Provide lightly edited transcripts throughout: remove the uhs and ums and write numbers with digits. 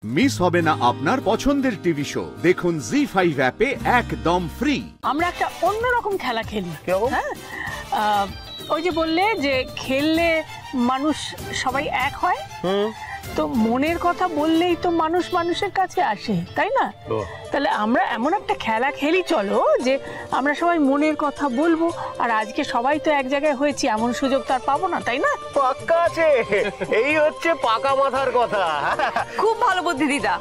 Miss হবে না আপনার পছন্দের টিভি শো। দেখুন জি5 অ্যাপে একদম ফ্রি। আমরা একটা অন্যরকম খেলা খেলি। হ্যাঁ, ওই যে বললে যে খেললে মানুষ সবাই এক হয়, তো মনের কথা বললেই তো মানুষ মানুষের কাছে আসে, তাই না? তাহলে আমরা এমন একটা খেলা খেলি, চলো যে আমরা সবাই মনের কথা বলবো। আর আজকে সবাই তো এক জায়গায় হয়েছি, এমন সুযোগ তো আর পাবো না, তাই না? পাক্কা আছে, এই হচ্ছে পাকা মাথার কথা। খুব ভালো বুদ্ধি দিদা,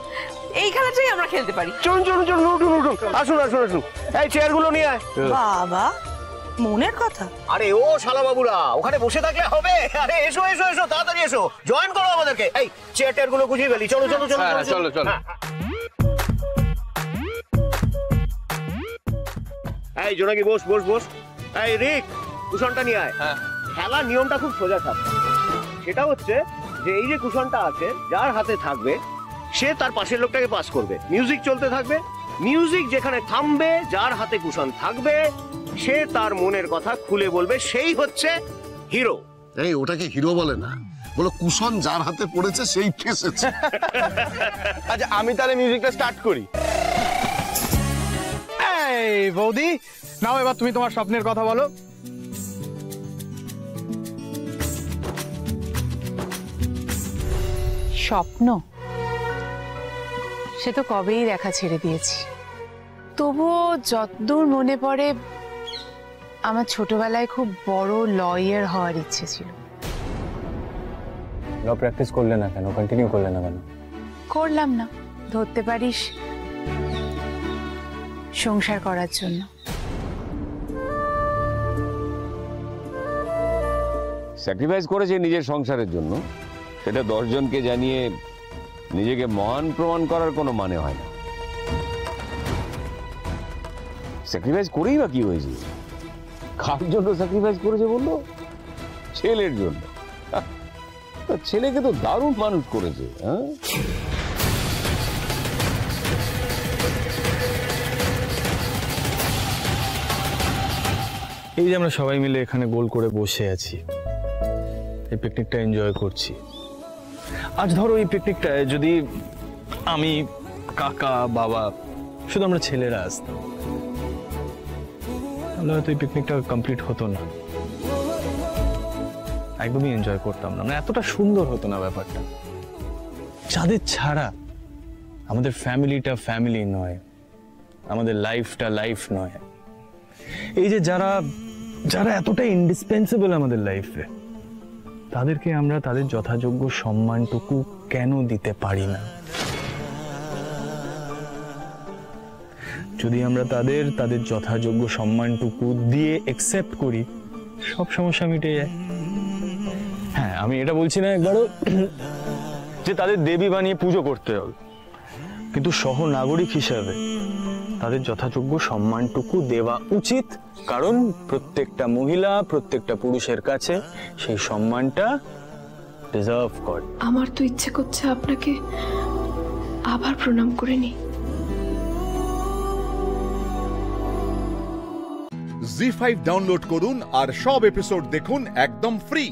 এই খেলাটাই আমরা খেলতে পারি। চলুন চলুন চলুন, উঠুন উঠুন, আসুন আসুন আসুন, এই চেয়ারগুলো নিয়ে আয়। বাবা, মনের কথা? আরে ও শালা বাবুরা, ওখানে বসে থাকলে হবে? আরে এসো এসো এসো, তাড়াতাড়ি এসো, জয়েন করো আমাদেরকে। এই চেয়ার টেয়ারগুলো গুছিয়ে ফেলি, চলো চলো চলো চলো চলো। এই জোনাকি বস বস বস। এই রিক, কুশনটা নিয়ে আয়। খেলার নিয়মটা খুব সোজা থাকবে। সেটা হচ্ছে যে এই যে কুশনটা আছে, যার হাতে থাকবে সে তার পাশের লোকটাকে পাস করবে। মিউজিক চলতে থাকবে, মিউজিক যেখানে থামবে, যার হাতে কুশন থাকবে সে তার মনের কথা খুলে বলবে, সেই হচ্ছে হিরো। এই ওটাকে হিরো বলে না, বলো কুশন যার হাতে পড়েছে সেই ফেসেছে। আচ্ছা আমি তাহলে মিউজিকটা স্টার্ট করি। এই বৌদি, নাও এবার তুমি তোমার স্বপ্নের কথা বলো। স্বপ্ন সে তো কবেই দেখা ছেড়ে দিয়েছি। তবুও যতদূর মনে পড়ে, আমার ছোটবেলায় খুব বড় লয়ার হওয়ার ইচ্ছে ছিল। ল প্র্যাকটিস করলে না কেন, কন্টিনিউ করলে না কেন? করলাম না, ধরতে পারিস সংসার করার জন্য। স্যাক্রিফাইস করেছে নিজের সংসারের জন্য, সেটা 10 জনকে জানিয়ে নিজেকে মহান প্রমাণ করার কোনো মানে হয় না। স্যাক্রিফাইস করেই বা কি হয়েছে? কার জন্য স্যাক্রিফাইস করেছে বললো? ছেলের জন্য। ছেলেকে তো দারুণ মানুষ করেছে। হ্যাঁ, এই যে আমরা সবাই মিলে এখানে গোল করে বসে আছি, এই পিকনিকটা এনজয় করছি। আজ ধরো এই পিকনিকটায় যদি আমি, কাকা, বাবা, শুধু আমরা ছেলেরা আসতাম, তাহলে হয়তো এই পিকনিকটা কমপ্লিট হতো না, একদমই এনজয় করতাম না, এতটা সুন্দর হতো না ব্যাপারটা। যাদের ছাড়া আমাদের ফ্যামিলিটা ফ্যামিলি নয়, আমাদের লাইফটা লাইফ নয়, এই যে যারা যারা এতটা ইন্ডিসপেন্সেবল আমাদের লাইফে, তাদেরকে আমরা তাদের যথাযোগ্য সম্মানটুকু কেন দিতে পারি না? যদি আমরা তাদের যথাযোগ্য সম্মানটুকু দিয়ে অ্যাকসেপ্ট করি, সব সমস্যা মিটে যায়। হ্যাঁ, আমি এটা বলছি না একবারও যে তাদের দেবী বানিয়ে পুজো করতে হবে, কিন্তু সহনাগরিক হিসাবে তাদের যথাযোগ্য সম্মানটুকু দেওয়া উচিত, কারণ প্রত্যেকটা মহিলা প্রত্যেকটা পুরুষের কাছে সেই সম্মানটা ডিজার্ভ করে। আমার তো ইচ্ছে করছে আপনাকে আবার প্রণাম করে নি। জি5 ডাউনলোড করুন আর সব এপিসোড দেখুন একদম ফ্রি।